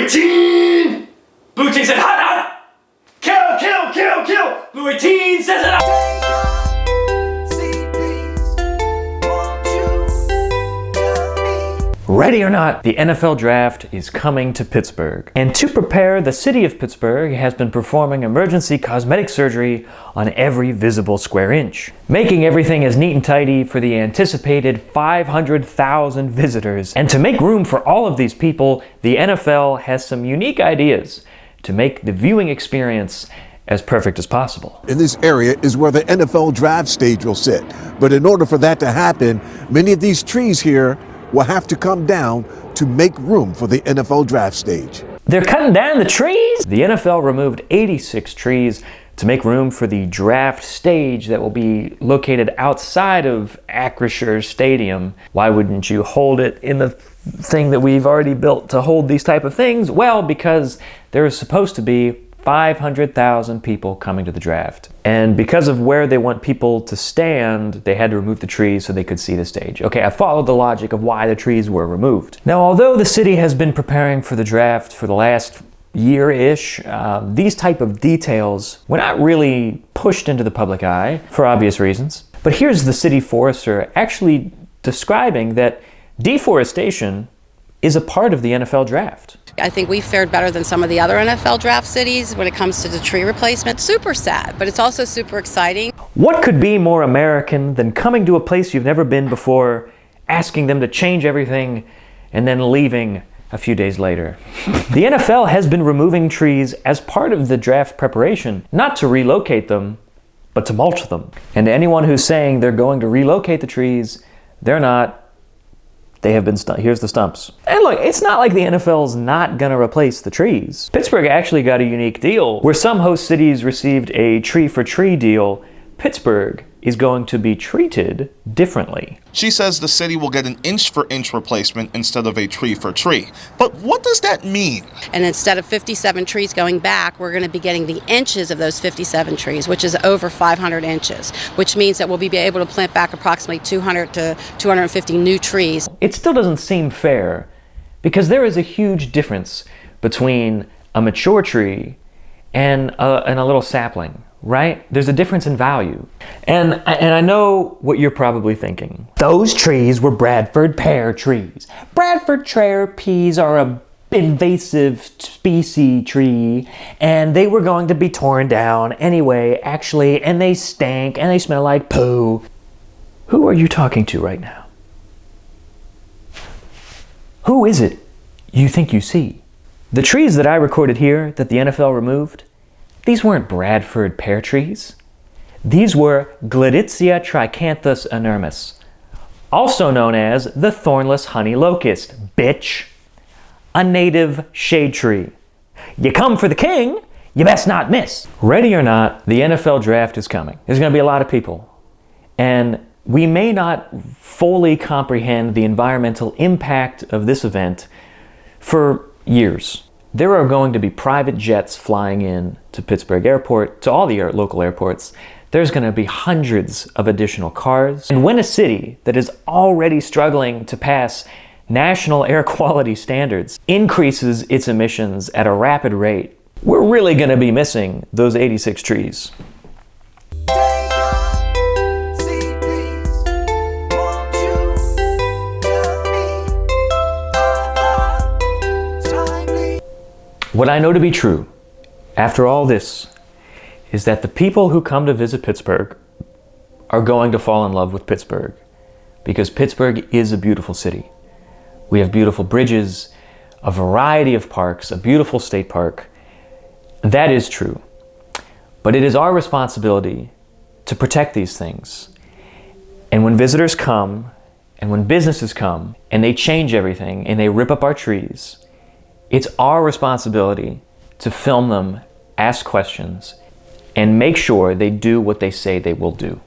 18! Blue team said hot, hot! Kill, kill, kill, kill! Blue 18 says it out! Ready or not, the NFL draft is coming to Pittsburgh. And to prepare, the city of Pittsburgh has been performing emergency cosmetic surgery on every visible square inch, making everything as neat and tidy for the anticipated 500,000 visitors. And to make room for all of these people, the NFL has some unique ideas to make the viewing experience as perfect as possible. In this area is where the NFL draft stage will sit. But in order for that to happen, many of these trees here will have to come down to make room for the NFL draft stage. They're cutting down the trees? The NFL removed 86 trees to make room for the draft stage that will be located outside of Acrisure Stadium. Why wouldn't you hold it in the thing that we've already built to hold these type of things? Well, because there is supposed to be 500,000 people coming to the draft. And because of where they want people to stand, they had to remove the trees so they could see the stage. Okay, I followed the logic of why the trees were removed. Now, although the city has been preparing for the draft for the last year-ish, these type of details were not really pushed into the public eye for obvious reasons. But here's the city forester actually describing that deforestation is a part of the NFL draft. I think we fared better than some of the other NFL draft cities when it comes to the tree replacement. Super sad, but it's also super exciting. What could be more American than coming to a place you've never been before, asking them to change everything, and then leaving a few days later? The NFL has been removing trees as part of the draft preparation, not to relocate them, but to mulch them. And to anyone who's saying they're going to relocate the trees, they're not. They have been here's the stumps. And look, it's not like the NFL's not gonna replace the trees. Pittsburgh actually got a unique deal. Where some host cities received a tree-for-tree deal, Pittsburgh is going to be treated differently. She says the city will get an inch-for-inch replacement instead of a tree-for-tree. But what does that mean? And instead of 57 trees going back, we're going to be getting the inches of those 57 trees, which is over 500 inches, which means that we'll be able to plant back approximately 200 to 250 new trees. It still doesn't seem fair because there is a huge difference between a mature tree and a little sapling. Right? There's a difference in value. And I know what you're probably thinking. Those trees were Bradford pear trees. Bradford pear trees are a invasive species tree, and they were going to be torn down anyway, actually, and they stank and they smell like poo. Who are you talking to right now? Who is it you think you see? The trees that I recorded here that the NFL removed, these weren't Bradford pear trees. These were Gladitia tricanthus inermis, also known as the thornless honey locust, bitch. A native shade tree. You come for the king, you best not miss. Ready or not, the NFL draft is coming. There's going to be a lot of people. And we may not fully comprehend the environmental impact of this event for years. There are going to be private jets flying in to Pittsburgh Airport, to all the local airports. There's going to be hundreds of additional cars. And when a city that is already struggling to pass national air quality standards increases its emissions at a rapid rate, we're really going to be missing those 86 trees. What I know to be true, after all this, is that the people who come to visit Pittsburgh are going to fall in love with Pittsburgh, because Pittsburgh is a beautiful city. We have beautiful bridges, a variety of parks, a beautiful state park. That is true. But it is our responsibility to protect these things. And when visitors come, and when businesses come, and they change everything, and they rip up our trees, it's our responsibility to film them, ask questions, and make sure they do what they say they will do.